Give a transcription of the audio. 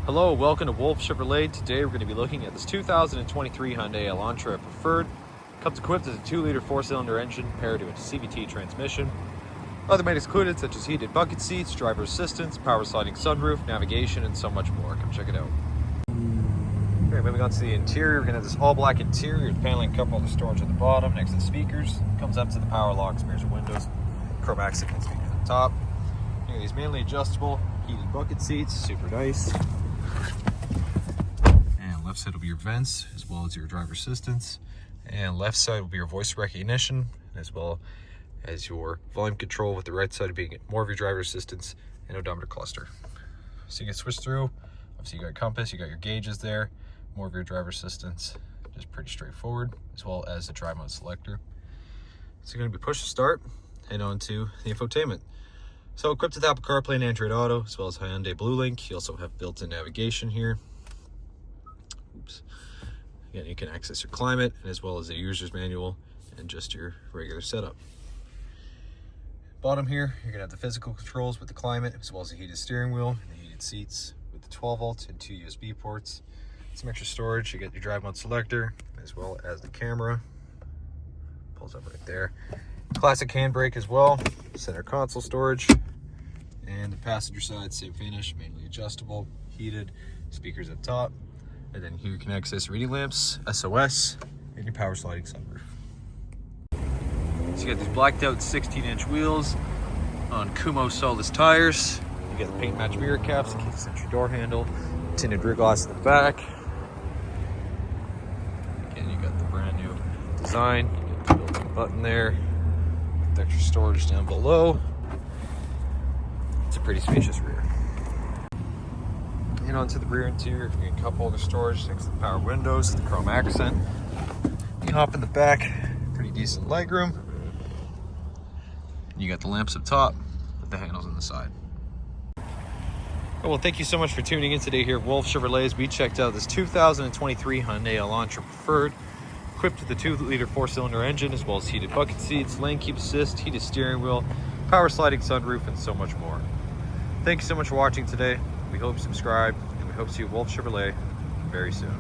Hello, welcome to Wolfe Chevrolet. Today we're going to be looking at this 2023 Hyundai Elantra Preferred. Comes equipped with a 2-liter 4-cylinder engine paired to a CVT transmission. Other amenities included such as heated bucket seats, driver assistance, power sliding sunroof, navigation, and so much more. Come check it out. Okay, moving on to the interior, we're going to have this all-black interior, paneling cup holder storage at the bottom next to the speakers. Comes up to the power locks, mirrors and windows, chrome accent and speakers at the top. These mainly adjustable heated bucket seats, super nice. And left side will be your vents as well as your driver assistance, and left side will be your voice recognition as well as your volume control, with the right side being more of your driver assistance and odometer cluster. So you can switch through. Obviously you got your compass, you got your gauges there, more of your driver assistance, just pretty straightforward, as well as the drive mode selector. So you're going to be push to start, head on to the infotainment. So equipped with Apple CarPlay and Android Auto, as well as Hyundai Blue Link. You also have built-in navigation here. Oops. Again, you can access your climate, as well as the user's manual and just your regular setup. Bottom here, you're gonna have the physical controls with the climate, as well as the heated steering wheel and the heated seats with the 12 volts and 2 USB ports. Some extra storage. You get your drive mode selector, as well as the camera. Pulls up right there. Classic handbrake as well. Center console storage. And the passenger side, same finish, mainly adjustable, heated, speakers up top. And then here you can access reading lamps, SOS, and your power sliding sunroof. So you got these blacked out 16-inch wheels on Kumho Solus tires. You got the paint match mirror caps, the keyless entry door handle, tinted rear glass in the back. Again, you got the brand new design. You got the built-in button there. The extra storage down below. It's a pretty spacious rear. And onto the rear interior, you can cup holder storage next to the power windows, the chrome accent. You can hop in the back, pretty decent legroom. You got the lamps up top with the handles on the side. Well, thank you so much for tuning in today here at Wolfe Chevrolet as we checked out this 2023 Hyundai Elantra Preferred, equipped with a 2-liter 4-cylinder engine, as well as heated bucket seats, lane keep assist, heated steering wheel, power sliding sunroof, and so much more. Thank you so much for watching today. We hope you subscribe, and we hope to see you at Wolfe Chevrolet very soon.